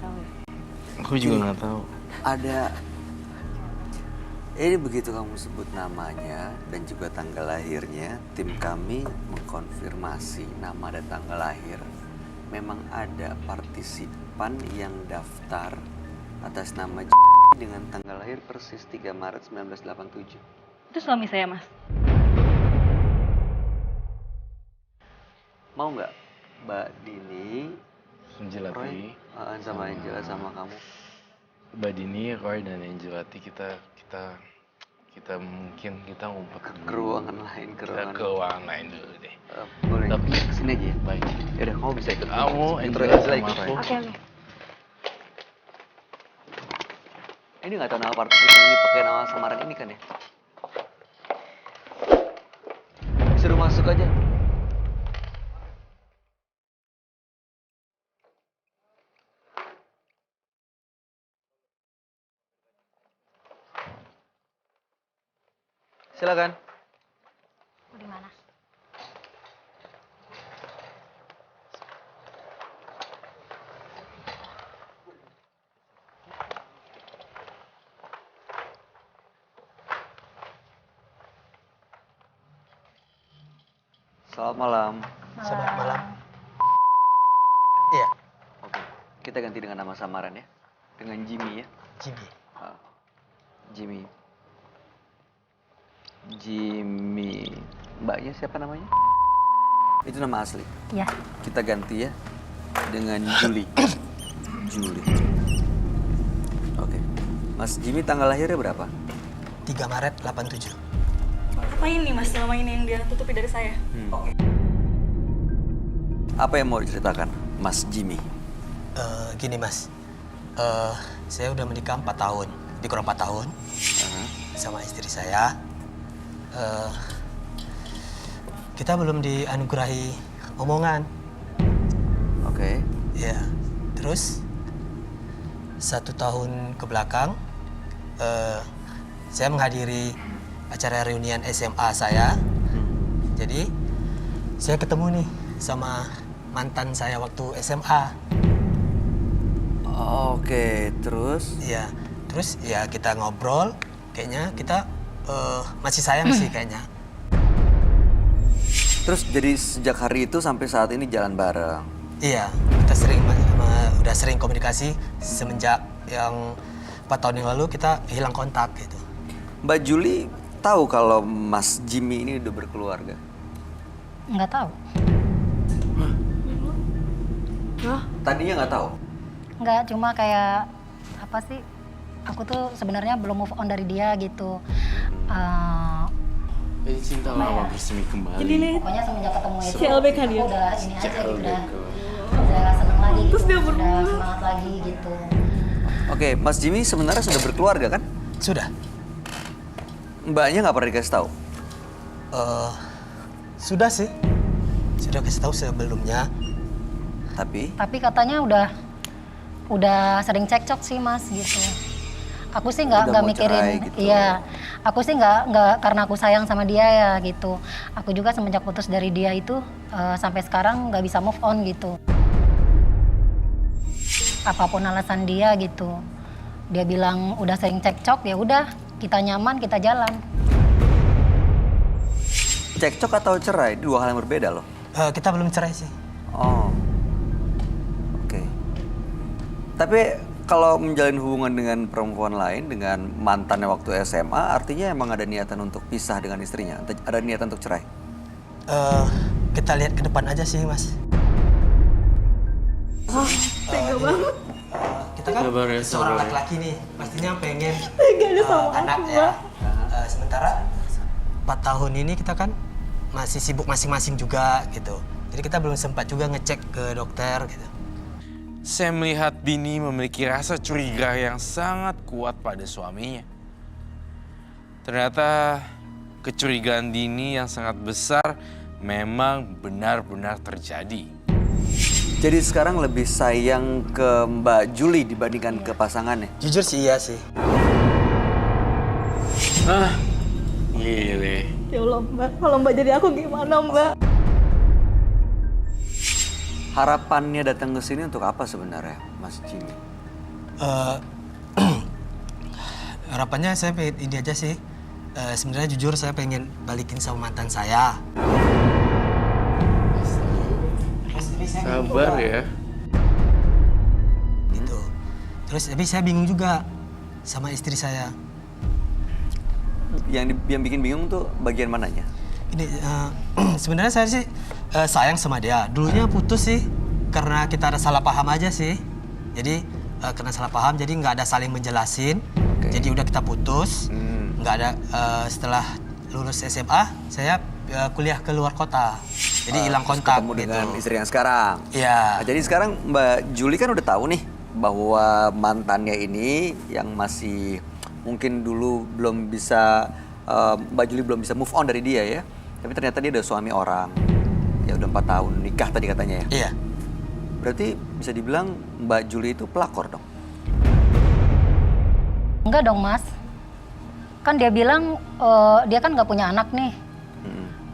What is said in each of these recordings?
tahu ya. Aku juga nggak tahu. Ada, ini begitu kamu sebut namanya dan juga tanggal lahirnya, tim kami mengkonfirmasi nama dan tanggal lahir. Memang ada partisipan yang daftar atas nama dengan tanggal lahir persis 3 Maret 1987. Itu suami saya, Mas. Mau nggak Mbak Dini, Angelati, Roy, sama Angela sama kamu? Mbak Dini, Roy dan Angelati kita mungkin kita ngumpet Ke ruangan lain, Kita ke ruangan lain dulu deh. Boleh. Tapi Kesini aja ya. baik. Yaudah, kamu bisa ikut. Kamu, Ikut Angela Roy, sama ikut. Roy. Oke. Ini nggak tahu nama partisipan ini pakai nama samaran ini kan ya? Suruh masuk aja. Silakan. Di mana? Selamat malam. Selamat malam. Iya, Oke, kita ganti dengan nama samaran ya. Dengan Jimmy ya. Jimmy. Ah, Jimmy. Jimmy. Mbaknya siapa namanya? Itu nama asli. Ya. Kita ganti ya dengan Julie. Julie. Oke. Mas Jimmy tanggal lahirnya berapa? 3 Maret 87. Apa ini, Mas, selama ini yang dia tutupi dari saya? Apa yang mau diceritakan, Mas Jimmy? Gini mas, saya udah menikah 4 tahun, lebih kurang 4 tahun sama istri saya. Kita belum dianugerahi omongan. Oke. Ya, terus 1 tahun ke belakang, saya menghadiri acara reunian SMA saya. Jadi saya ketemu nih sama mantan saya waktu SMA. Oke, terus? Ya, terus ya kita ngobrol, kayaknya kita masih sayang sih kayaknya. Terus jadi sejak hari itu sampai saat ini jalan bareng. Iya, kita udah sering komunikasi semenjak yang 4 tahun yang lalu kita hilang kontak gitu. Mbak Julie tahu kalau Mas Jimmy ini udah berkeluarga? Nggak tahu. Tadinya nggak tahu? Nggak, cuma kayak apa sih? Aku tuh sebenarnya belum move on dari dia gitu. Cinta lama bersemi kembali. Pokoknya semenjak ketemu itu, CLBK dia. aku udah ini aja gitu, udah seneng lagi gitu, Terus dia udah semangat lagi gitu. Oke, Mas Jimmy sebenarnya sudah berkeluarga kan? Sudah. Mbaknya nggak pernah dikasih tahu? Sudah sih. Sudah kasih tahu sebelumnya. Tapi katanya udah sering cekcok sih Mas gitu. Aku sih Udah nggak mau mikirin, cerai gitu. iya. Aku sih nggak karena aku sayang sama dia ya gitu. Aku juga semenjak putus dari dia itu sampai sekarang nggak bisa move on gitu. Apapun alasan dia gitu, dia bilang udah sering cekcok, ya udah kita nyaman kita jalan. Cekcok atau cerai? Dua hal yang berbeda loh. Kita belum cerai sih. Oh, oke. Tapi kalau menjalin hubungan dengan perempuan lain, dengan mantannya waktu SMA, artinya emang ada niatan untuk pisah dengan istrinya? Ada niatan untuk cerai? Kita lihat ke depan aja sih mas. Tega banget. Kita kan Sabar ya, seorang sabar. laki-laki nih, pastinya pengen Gak sama anak aku, ya. Bang. Sementara 4 tahun ini kita kan masih sibuk masing-masing juga gitu. Jadi kita belum sempat juga ngecek ke dokter gitu. Saya melihat Dini memiliki rasa curiga yang sangat kuat pada suaminya. Ternyata kecurigaan Dini yang sangat besar memang benar-benar terjadi. Jadi sekarang lebih sayang ke Mbak Julie dibandingkan ke pasangannya? Jujur sih iya sih. Gile. Ya Allah Mbak, kalau Mbak jadi aku gimana Mbak? Harapannya datang ke sini untuk apa sebenarnya, Mas Jimmy? Eh, harapannya saya pengen ini aja sih. Sebenarnya jujur saya pengen balikin sama mantan saya. Sabar ya. Gitu. Terus tapi saya bingung juga sama istri saya. Yang bikin bingung tuh bagian mananya? Ini sebenarnya saya sih sayang sama dia. Dulunya putus sih karena kita ada salah paham aja sih. Jadi karena salah paham jadi nggak ada saling menjelasin. Oke. Jadi udah kita putus. Nggak ada setelah lulus SMA saya kuliah ke luar kota. Jadi hilang Terus kontak ketemu gitu. dengan istri yang sekarang. Iya. Nah, jadi sekarang Mbak Juli kan udah tahu nih bahwa mantannya ini yang masih mungkin dulu belum bisa Mbak Juli belum bisa move on dari dia ya. Tapi ternyata dia udah suami orang. Ya udah 4 tahun nikah tadi katanya ya. Iya. Berarti bisa dibilang Mbak Juli itu pelakor dong. Enggak dong Mas. Kan dia bilang dia kan nggak punya anak nih.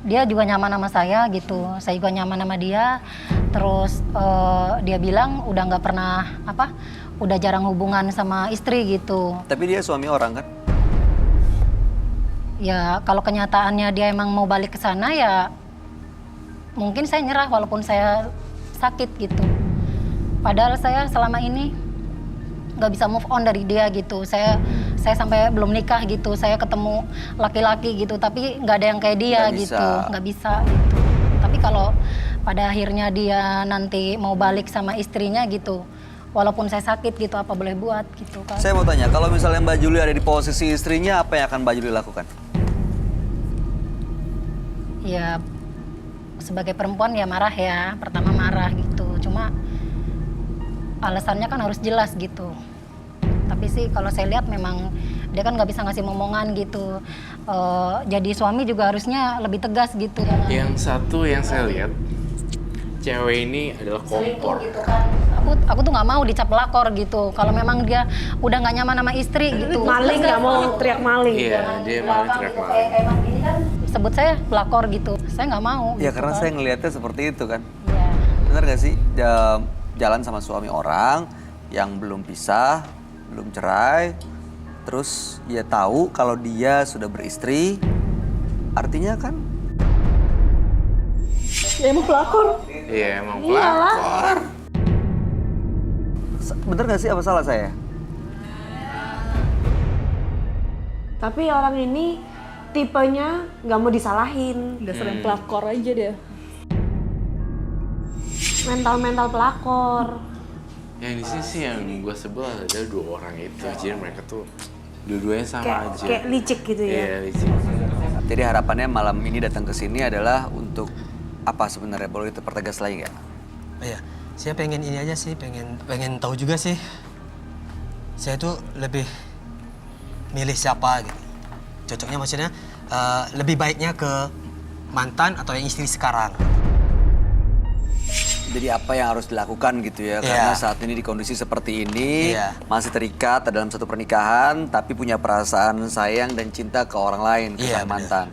Dia juga nyaman sama saya gitu. Saya juga nyaman sama dia. Terus dia bilang udah nggak pernah udah jarang hubungan sama istri gitu. Tapi dia suami orang kan? Ya kalau kenyataannya dia emang mau balik ke sana ya mungkin saya nyerah walaupun saya sakit gitu. Padahal saya selama ini nggak bisa move on dari dia gitu. Saya sampai belum nikah gitu. Saya ketemu laki-laki gitu tapi nggak ada yang kayak dia Nggak gitu. bisa. Nggak bisa gitu. Tapi kalau pada akhirnya dia nanti mau balik sama istrinya gitu. Walaupun saya sakit gitu apa boleh buat gitu kan. Saya mau tanya, kalau misalnya Mbak Juli ada di posisi istrinya, apa yang akan Mbak Juli lakukan? Ya sebagai perempuan ya marah ya, pertama marah gitu. Cuma alasannya kan harus jelas gitu. Tapi sih kalau saya lihat memang dia kan nggak bisa ngasih momongan gitu. Jadi suami juga harusnya lebih tegas gitu. Yang satu yang saya lihat, cewek ini adalah kompor. Gitu kan. Aku tuh nggak mau dicap pelakor gitu. Kalau memang dia udah nggak nyaman sama istri gitu. Maling nggak mau teriak maling. Iya, dia malah teriak maling. Emang ini kan sebut saya pelakor gitu. Saya nggak mau. Ya gitu karena kan. saya ngelihatnya seperti itu kan. Iya. Benar gak sih? Jalan sama suami orang yang belum pisah, belum cerai, terus ya tahu kalau dia sudah beristri, artinya kan Ya emang pelakor. Iya, emang Iyalah. pelakor. bener gak sih apa salah saya? Tapi orang ini tipenya nggak mau disalahin. Dasar yang pelakor aja dia. Mental pelakor. Yang di sini sih yang gue sebel ada 2 orang itu. Jadi mereka tuh dua-duanya sama aja. Kayak licik gitu ya. Iya, licik. Jadi harapannya malam ini datang ke sini adalah untuk apa sebenarnya? Boleh dipertegas lagi nggak? Iya. Saya pengen ini aja sih, pengen tahu juga sih. Saya tuh lebih milih siapa gitu. Cocoknya maksudnya lebih baiknya ke mantan atau yang istri sekarang. Jadi apa yang harus dilakukan gitu ya? Iya. Karena saat ini di kondisi seperti ini Iya. masih terikat dalam satu pernikahan, tapi punya perasaan sayang dan cinta ke orang lain, ke Iya, sang benar. mantan.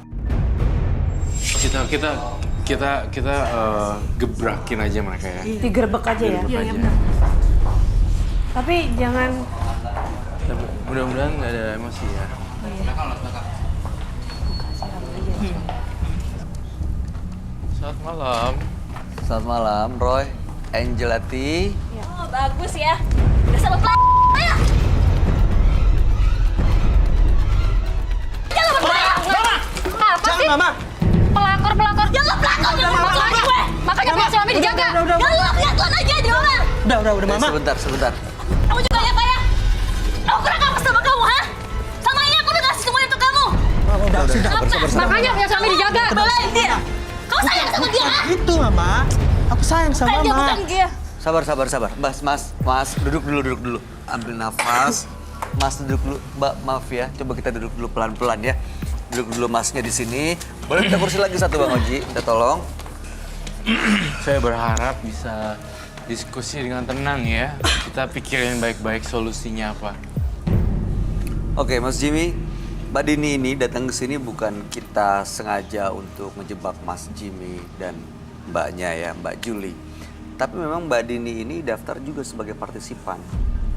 Kita gebrakin aja mereka ya. Digerebek aja ya. Gerebek aja. Tapi jangan Tapi mudah-mudahan nggak ada emosi ya. Selamat malam. Selamat malam, Roy, Angelati. Oh, bagus ya. Dasar lo pelakor ya. Jangan berpelakor. Apa sih? Mama! Pelakor. Jangan pelakor. Jangan makanya gue. Makanya punya suami dijaga. Ya lo lihat aja di orang. Udah, Mama. Sebentar. Kamu juga ya, Pak ya? Aku kurang apa sama kamu, ha? Sama ini aku udah kasih semuanya untuk kamu. Udah, sudah. Makanya punya suami dijaga. Belain dia. Kamu sayang sama dia, ha? Itu, Mama. Aku sayang sama Bukan dia, Mama. bukan dia. Sabar. Mas, duduk dulu. Ambil nafas. Mas duduk dulu. Mbak, maaf ya. Coba kita duduk dulu pelan-pelan ya. Duduk dulu Masnya di sini. Boleh minta kursi lagi satu, Bang Oji. Minta tolong. Saya berharap bisa diskusi dengan tenang ya. Kita pikirin baik-baik solusinya apa. Oke, Mas Jimmy. Mbak Dini ini datang ke sini bukan kita sengaja untuk menjebak Mas Jimmy dan mbaknya ya, Mbak Juli. Tapi memang Mbak Dini ini daftar juga sebagai partisipan.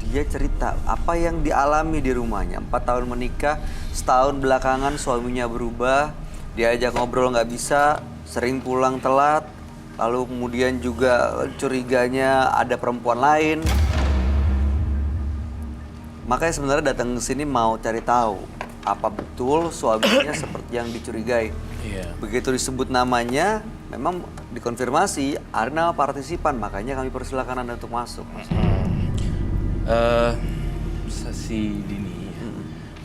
Dia cerita apa yang dialami di rumahnya. 4 tahun menikah, setahun belakangan suaminya berubah, diajak ngobrol nggak bisa, sering pulang telat, lalu kemudian juga curiganya ada perempuan lain. Makanya sebenarnya datang ke sini mau cari tahu apa betul suaminya seperti yang dicurigai. Iya. Begitu disebut namanya, memang dikonfirmasi ada nama partisipan, makanya kami persilakan Anda untuk masuk. Si Dini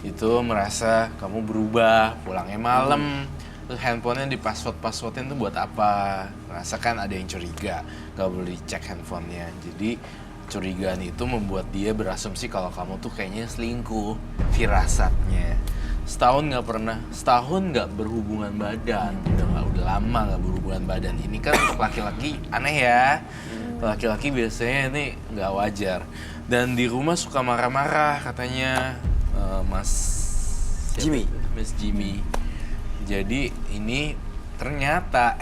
itu merasa kamu berubah, pulangnya malam, terus handphonenya di passwordin tuh buat apa? Merasa kan ada yang curiga, gak boleh dicek handphonenya. Jadi curigaan itu membuat dia berasumsi kalau kamu tuh kayaknya selingkuh, firasatnya. Setahun nggak berhubungan badan, udah lama nggak berhubungan badan. Ini kan untuk laki-laki aneh ya. Laki-laki biasanya ini nggak wajar. Dan di rumah suka marah-marah katanya Mas Jimmy. Mas Jimmy. Jadi ini ternyata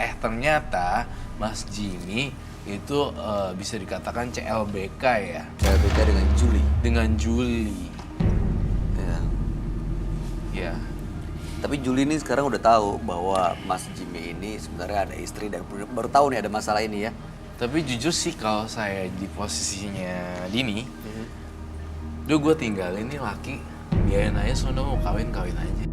Mas Jimmy itu bisa dikatakan CLBK ya. CLBK dengan Juli. Dengan Juli. Ya. Ya. Tapi Juli ini sekarang udah tahu bahwa Mas Jimmy ini sebenarnya ada istri dan baru tahu nih ada masalah ini ya. Tapi jujur sih kalau saya di posisinya Dini, gue tinggalin nih laki, biarin aja sono mau kawin aja.